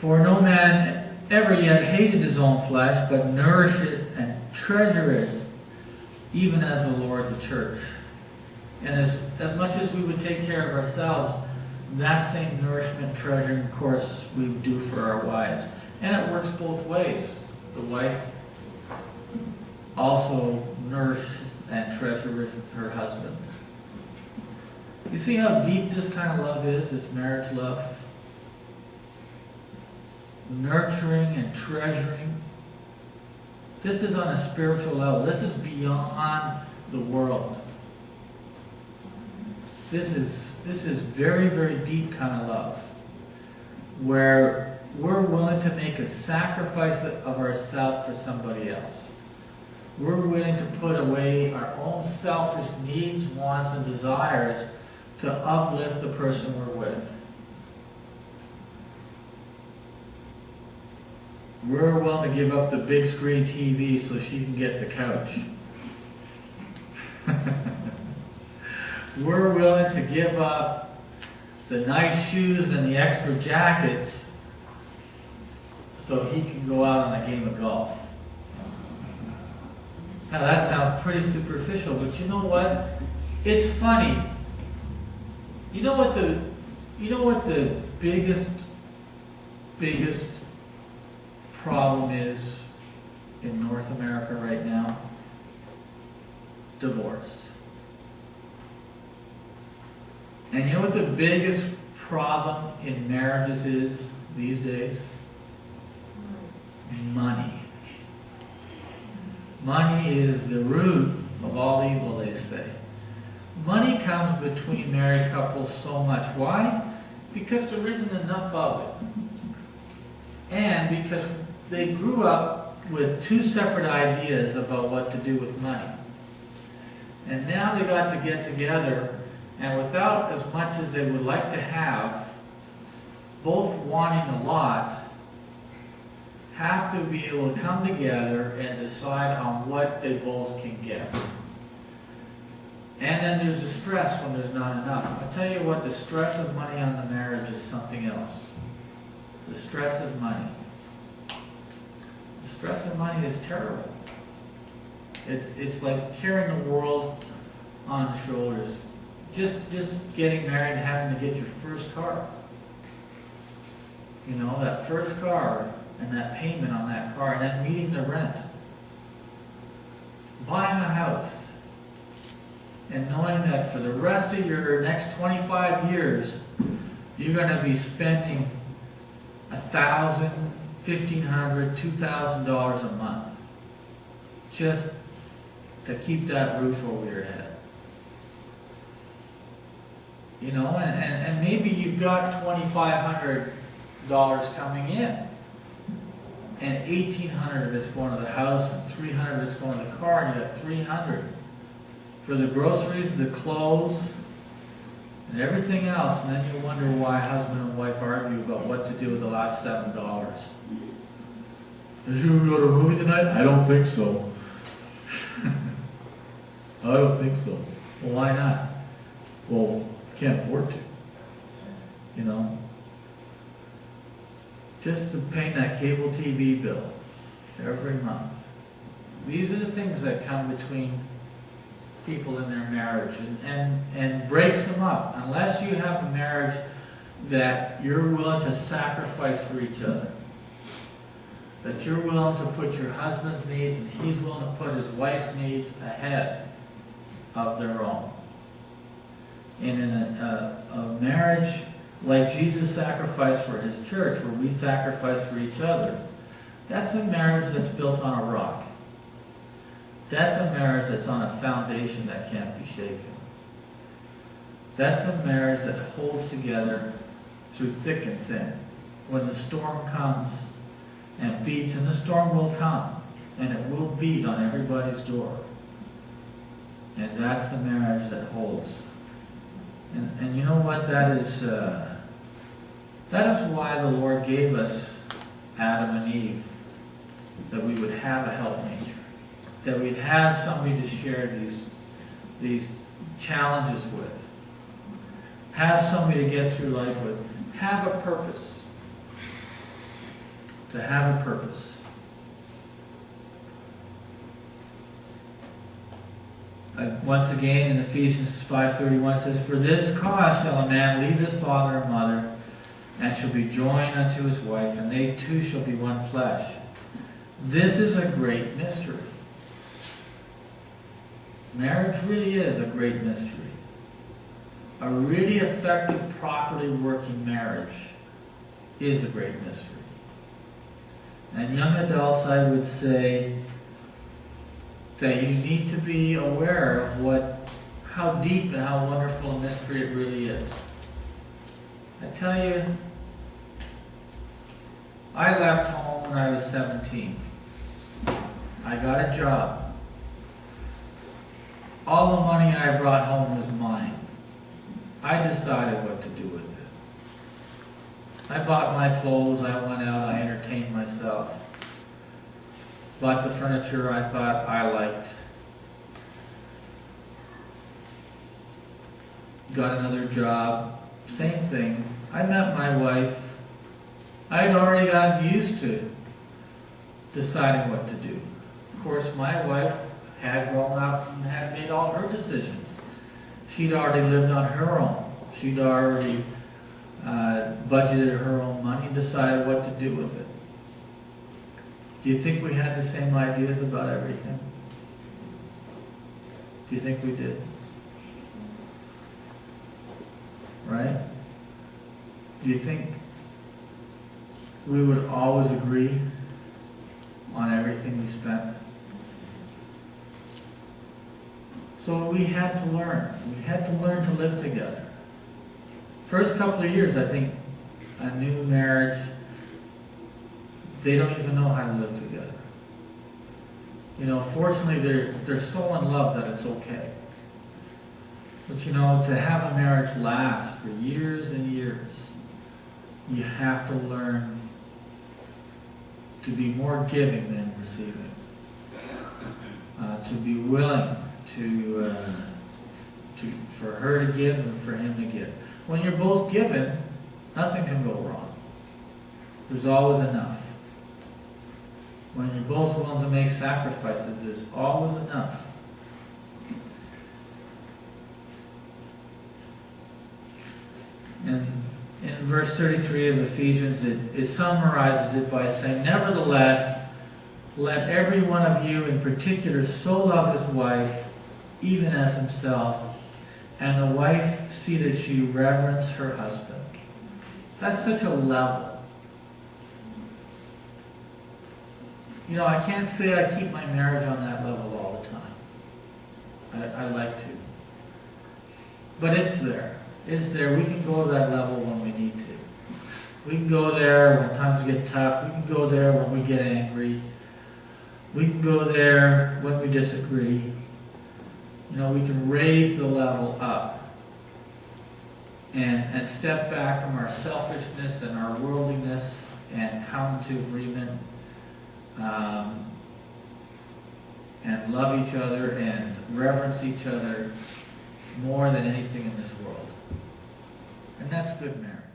For no man ever yet hated his own flesh, but nourished it and treasured it, even as the Lord the church. And as much as we would take care of ourselves, that same nourishment, treasuring, of course, we do for our wives. And it works both ways. The wife also nourishes and treasures her husband. You see how deep this kind of love is, this marriage love? Nurturing and treasuring. This is on a spiritual level. This is beyond the world. This is very, very deep kind of love, where we're willing to make a sacrifice of ourselves for somebody else. We're willing to put away our own selfish needs, wants, and desires to uplift the person we're with. We're willing to give up the big screen TV so she can get the couch. We're willing to give up the nice shoes and the extra jackets so he can go out on a game of golf. Now that sounds pretty superficial, but you know what? It's funny. You know what the biggest problem is in North America right now? Divorce. And you know what the biggest problem in marriages is these days? Money. Money is the root of all evil, they say. Money comes between married couples so much. Why? Because there isn't enough of it. And because they grew up with two separate ideas about what to do with money. And now they got to get together, and without as much as they would like to have, both wanting a lot, have to be able to come together and decide on what they both can get. And then there's the stress when there's not enough. I tell you what, the stress of money on the marriage is something else. The stress of money. The stress of money is terrible. It's like carrying the world on the shoulders. Just getting married and having to get your first car. You know, that first car and that payment on that car and then meeting the rent. Buying a house. And knowing that for the rest of your next 25 years, you're going to be spending $1,000, $1,500, $2,000 a month just to keep that roof over your head. You know, and maybe you've got $2,500 coming in, and $1,800 of it's going to the house, and $300 of it's going to the car, and you got $300 for the groceries, the clothes, and everything else, and then you wonder why husband and wife argue about what to do with the last $7. Did you go to a movie tonight? I don't think so. I don't think so. Well, why not? Well, can't afford to. You know? Just to pay that cable TV bill every month. These are the things that come between people in their marriage and breaks them up. Unless you have a marriage that you're willing to sacrifice for each other. That you're willing to put your husband's needs and he's willing to put his wife's needs ahead of their own. And in a marriage like Jesus sacrificed for his church, where we sacrifice for each other, that's a marriage that's built on a rock. That's a marriage that's on a foundation that can't be shaken. That's a marriage that holds together through thick and thin. When the storm comes and beats, and the storm will come, and it will beat on everybody's door. And that's the marriage that holds. And you know what? That is why the Lord gave us Adam and Eve, that we would have a helpmate, that we'd have somebody to share these challenges with, have somebody to get through life with, have a purpose. to have a purpose. Once again, in Ephesians 5:31 says, "For this cause shall a man leave his father and mother, and shall be joined unto his wife, and they two shall be one flesh." This is a great mystery. Marriage really is a great mystery. A really effective, properly working marriage is a great mystery. And young adults, I would say that you need to be aware of how deep and how wonderful a mystery it really is. I tell you, I left home when I was 17. I got a job. All the money I brought home was mine. I decided what to do with it. I bought my clothes, I went out, I entertained myself. Bought the furniture I thought I liked. Got another job, same thing. I met my wife. I had already gotten used to deciding what to do. Of course, my wife had grown up and had made all her decisions. She'd already lived on her own. She'd already budgeted her own money and decided what to do with it. Do you think we had the same ideas about everything? Do you think we did? Right? Do you think we would always agree on everything we spent? So we had to learn. We had to learn to live together. First couple of years, I think, a new marriage, they don't even know how to live together. You know, fortunately, they're so in love that it's okay. But you know, to have a marriage last for years and years, you have to learn to be more giving than receiving. To be willing for her to give and for him to give. When you're both given, nothing can go wrong. There's always enough. When you're both willing to make sacrifices, there's always enough. And in verse 33 of Ephesians, it summarizes it by saying, "Nevertheless, let every one of you in particular so love his wife, even as himself, and the wife see that she reverence her husband." That's such a level. You know, I can't say I keep my marriage on that level all the time. I like to. But it's there. It's there. We can go to that level when we need to. We can go there when times get tough. We can go there when we get angry. We can go there when we disagree. You know, we can raise the level up and step back from our selfishness and our worldliness and come to agreement and love each other and reverence each other more than anything in this world. And that's good marriage.